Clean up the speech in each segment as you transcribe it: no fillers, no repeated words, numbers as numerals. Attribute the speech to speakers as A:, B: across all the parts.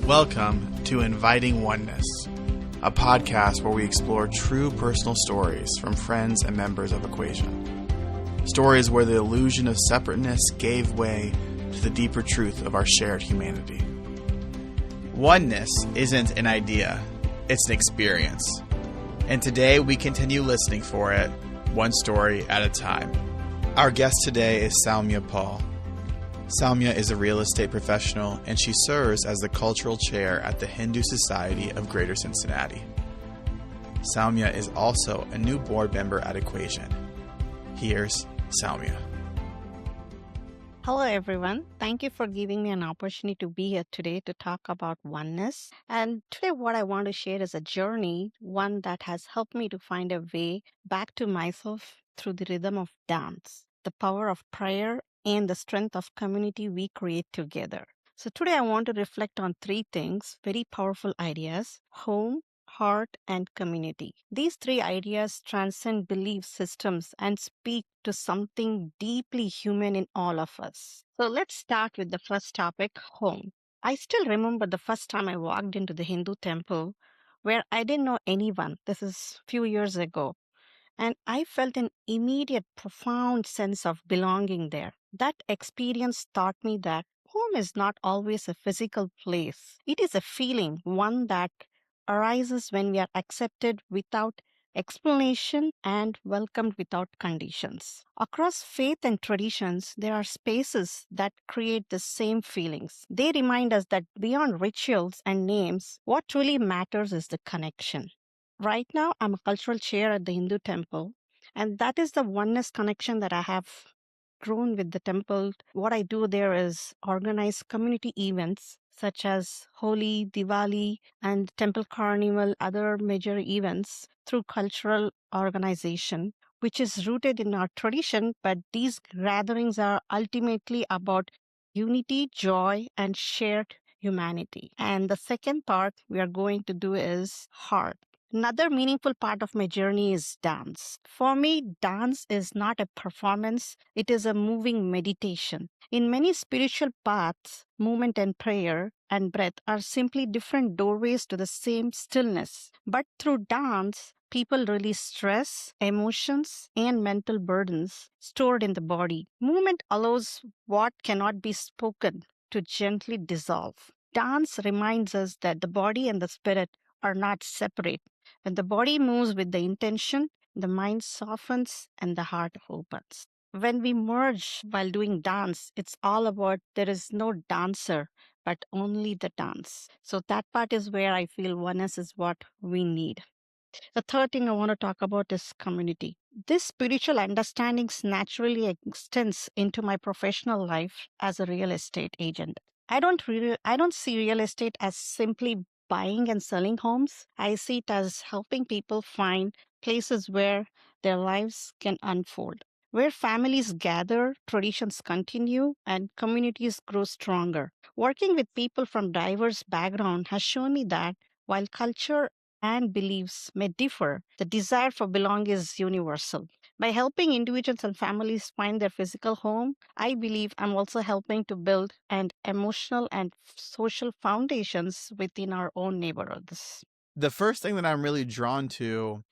A: Welcome to Inviting Oneness, a podcast where we explore true personal stories from friends and members of EquaSion. Stories where the illusion of separateness gave way to the deeper truth of our shared humanity. Oneness isn't an idea, it's an experience. And today we continue listening for it, one story at a time. Our guest today is Soumya Paul. Soumya is a real estate professional, and she serves as the cultural chair at the Hindu Society of Greater Cincinnati. Soumya is also a new board member at EquaSion. Here's Soumya.
B: Hello, everyone. Thank you for giving me an opportunity to be here today to talk about oneness. And today, what I want to share is a journey, one that has helped me to find a way back to myself through the rhythm of dance, the power of prayer, and the strength of community we create together. So today I want to reflect on three things, very powerful ideas: home, heart, and community. These three ideas transcend belief systems and speak to something deeply human in all of us. So let's start with the first topic, home. I still remember the first time I walked into the Hindu temple where I didn't know anyone. This is a few years ago. And I felt an immediate, profound sense of belonging there. That experience taught me that home is not always a physical place. It is a feeling, one that arises when we are accepted without explanation and welcomed without conditions. Across faith and traditions, there are spaces that create the same feelings. They remind us that beyond rituals and names, what truly matters is the connection. Right now, I'm a cultural chair at the Hindu temple, and that is the oneness connection that I have grown with the temple. What I do there is organize community events such as Holi, Diwali, and Temple Carnival, other major events through cultural organization, which is rooted in our tradition. But these gatherings are ultimately about unity, joy, and shared humanity. And the second part we are going to do is heart. Another meaningful part of my journey is dance. For me, dance is not a performance, it is a moving meditation. In many spiritual paths, movement and prayer and breath are simply different doorways to the same stillness. But through dance, people release stress, emotions, and mental burdens stored in the body. Movement allows what cannot be spoken to gently dissolve. Dance reminds us that the body and the spirit are not separate. When the body moves with the intention, the mind softens and the heart opens. When we merge while doing dance, it's all about there is no dancer, but only the dance. So that part is where I feel oneness is what we need. The third thing I want to talk about is community. This spiritual understandings naturally extends into my professional life as a real estate agent. I don't see real estate as simply buying and selling homes. I see it as helping people find places where their lives can unfold, where families gather, traditions continue, and communities grow stronger. Working with people from diverse backgrounds has shown me that while culture and beliefs may differ, the desire for belonging is universal. By helping individuals and families find their physical home, I believe I'm also helping to build an emotional and social foundations within our own neighborhoods.
A: The first thing that I'm really drawn to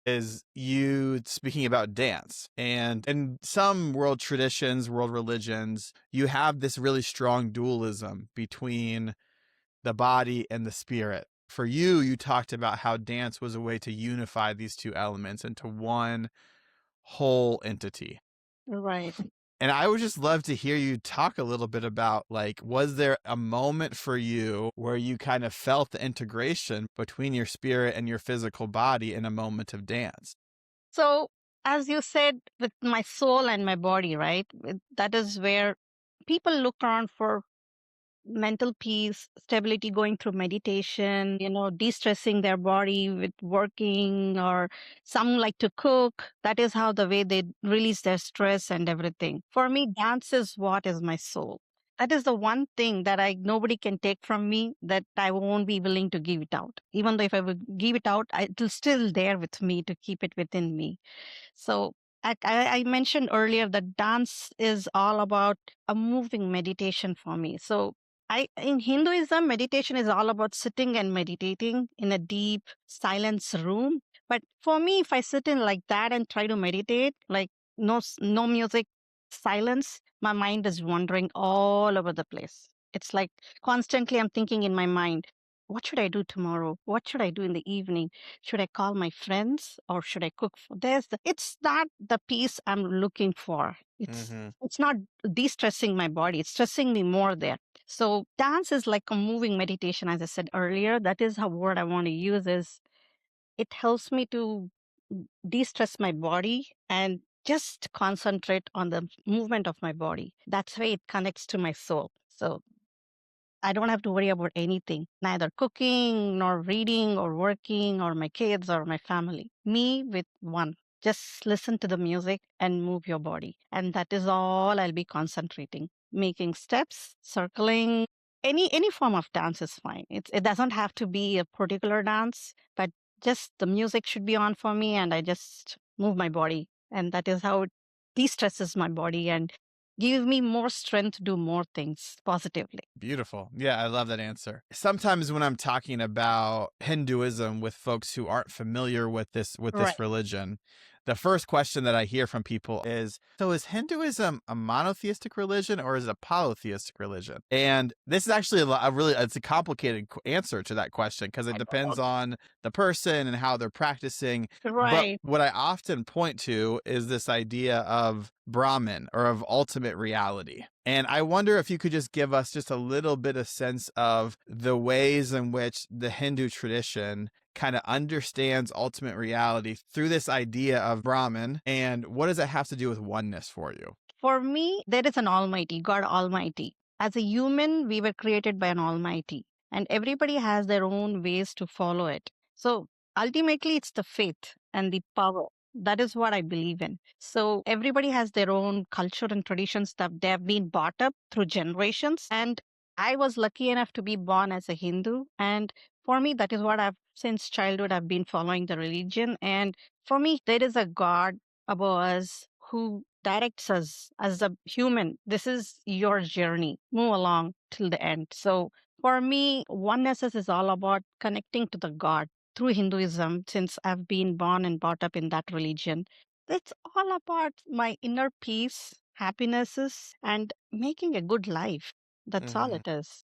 A: is you speaking about dance. And in some world traditions, world religions, you have this really strong dualism between the body and the spirit. For you, you talked about how dance was a way to unify these two elements into one whole entity.
B: Right.
A: And I would just love to hear you talk a little bit about, like, was there a moment for you where you kind of felt the integration between your spirit and your physical body in a moment of dance?
B: So, as you said, with my soul and my body, right? That is where people look around for mental peace, stability going through meditation, de-stressing their body with working, or some like to cook. That is how the way they release their stress and everything. For me, dance is what is my soul. That is the one thing that I nobody can take from me, that I won't be willing to give it out. Even though if I would give it out, it'll still there with me to keep it within me. So I mentioned earlier that dance is all about a moving meditation for me. So In Hinduism, meditation is all about sitting and meditating in a deep silence room. But for me, if I sit in like that and try to meditate, like no music, silence, my mind is wandering all over the place. It's like constantly I'm thinking in my mind, what should I do tomorrow? What should I do in the evening? Should I call my friends or should I cook for this? It's not the peace I'm looking for.
A: Mm-hmm.
B: It's not de-stressing my body. It's stressing me more there. So dance is like a moving meditation, as I said earlier. That is how word I want to use is it helps me to de-stress my body and just concentrate on the movement of my body. That's why it connects to my soul. So I don't have to worry about anything, neither cooking, nor reading, or working, or my kids, or my family. Me with one. Just listen to the music and move your body. And that is all I'll be concentrating. Making steps, circling, any form of dance is fine. It doesn't have to be a particular dance, but just the music should be on for me and I just move my body. And that is how it de-stresses my body and give me more strength to do more things positively.
A: Beautiful. Yeah, I love that answer. Sometimes when I'm talking about Hinduism with folks who aren't familiar with this
B: Right.
A: religion, the first question that I hear from people is, so is Hinduism a monotheistic religion or is it a polytheistic religion? And this is actually it's a complicated answer to that question because it depends on the person and how they're practicing. But
B: Right.
A: what I often point to is this idea of Brahman or of ultimate reality. And I wonder if you could just give us just a little bit of sense of the ways in which the Hindu tradition kind of understands ultimate reality through this idea of Brahman, and what does it have to do with oneness for you?
B: For me, there is an Almighty, God Almighty. As a human, we were created by an Almighty, and everybody has their own ways to follow it. So ultimately, it's the faith and the power. That is what I believe in. So everybody has their own culture and traditions that they have been brought up through generations. And I was lucky enough to be born as a Hindu. And for me, that is what since childhood, I've been following the religion. And for me, there is a God above us who directs us as a human. This is your journey. Move along till the end. So for me, oneness is all about connecting to the God through Hinduism, since I've been born and brought up in that religion. It's all about my inner peace, happinesses, and making a good life. That's all
A: Mm-hmm.
B: it is.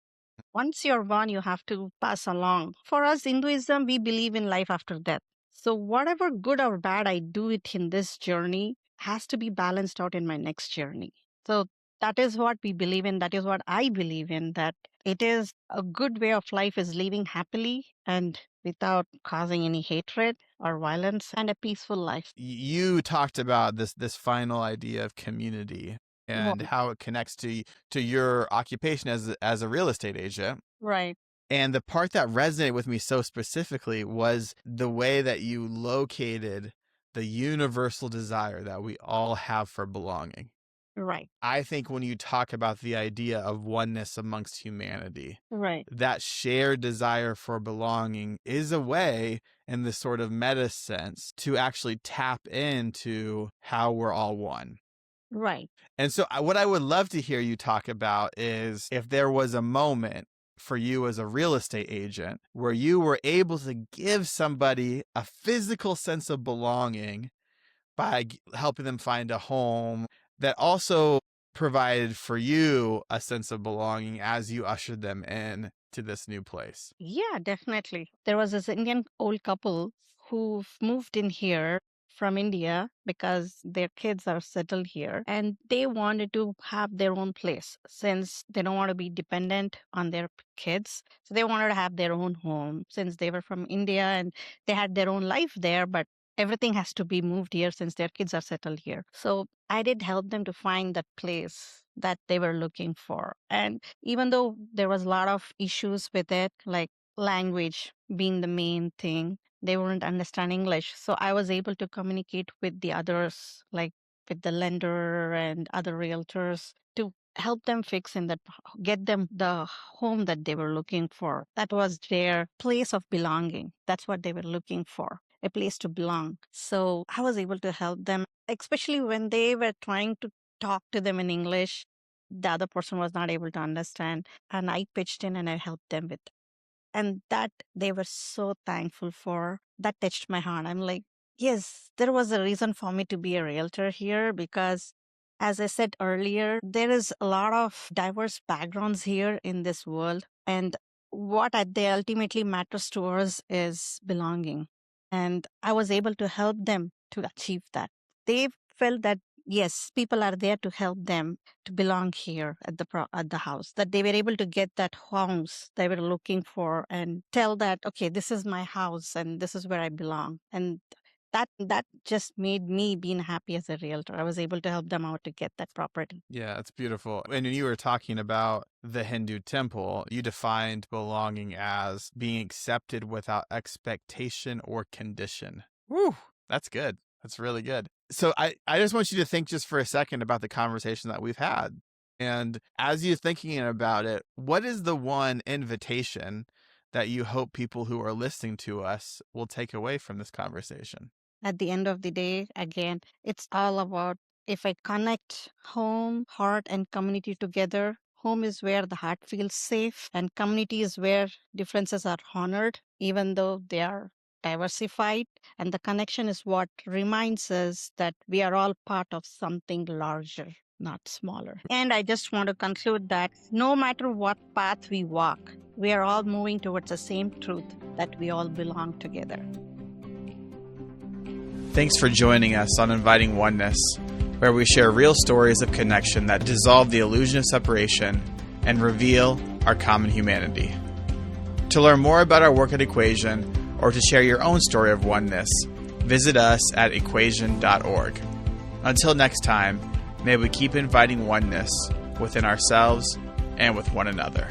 B: Once you're born, you have to pass along. For us, Hinduism, we believe in life after death. So, whatever good or bad I do it in this journey has to be balanced out in my next journey. So, that is what we believe in. That is what I believe in, that it is a good way of life is living happily and without causing any hatred or violence and a peaceful life.
A: You talked about this final idea of community and
B: Right.
A: how it connects to your occupation as a real estate agent.
B: Right.
A: And the part that resonated with me so specifically was the way that you located the universal desire that we all have for belonging.
B: Right.
A: I think when you talk about the idea of oneness amongst humanity,
B: Right.
A: that shared desire for belonging is a way, in this sort of meta sense, to actually tap into how we're all one.
B: Right.
A: And so, what I would love to hear you talk about is if there was a moment for you as a real estate agent where you were able to give somebody a physical sense of belonging by helping them find a home that also provided for you a sense of belonging as you ushered them in to this new place.
B: Yeah, definitely. There was this Indian old couple who moved in here from India because their kids are settled here and they wanted to have their own place since they don't want to be dependent on their kids. So they wanted to have their own home since they were from India and they had their own life there, but everything has to be moved here since their kids are settled here. So I did help them to find that place that they were looking for. And even though there was a lot of issues with it, like language being the main thing, they wouldn't understand English. So I was able to communicate with the others, like with the lender and other realtors to help them fix and get them the home that they were looking for. That was their place of belonging. That's what they were looking for, a place to belong. So I was able to help them, especially when they were trying to talk to them in English. the other person was not able to understand. And I pitched in and I helped them with. And that they were so thankful for. That touched my heart. I'm like, yes, there was a reason for me to be a realtor here because, as I said earlier, there is a lot of diverse backgrounds here in this world. And they ultimately matters to us is belonging. And I was able to help them to achieve that. They felt that, yes, people are there to help them to belong here at the house, that they were able to get that house they were looking for and tell that, okay, this is my house and this is where I belong. And that just made me being happy as a realtor. I was able to help them out to get that property.
A: Yeah, that's beautiful. And when you were talking about the Hindu temple, you defined belonging as being accepted without expectation or condition. Woo, that's good. That's really good. So I just want you to think just for a second about the conversation that we've had. And as you're thinking about it, what is the one invitation that you hope people who are listening to us will take away from this conversation?
B: At the end of the day, again, it's all about if I connect home, heart, and community together. Home is where the heart feels safe, and community is where differences are honored, even though they are diversified. And the connection is what reminds us that we are all part of something larger, not smaller. And I just want to conclude that no matter what path we walk, we are all moving towards the same truth, that we all belong together.
A: Thanks for joining us on Inviting Oneness, where we share real stories of connection that dissolve the illusion of separation and reveal our common humanity. To learn more about our work at EquaSion or to share your own story of oneness, visit us at EquaSion.org. Until next time, may we keep inviting oneness within ourselves and with one another.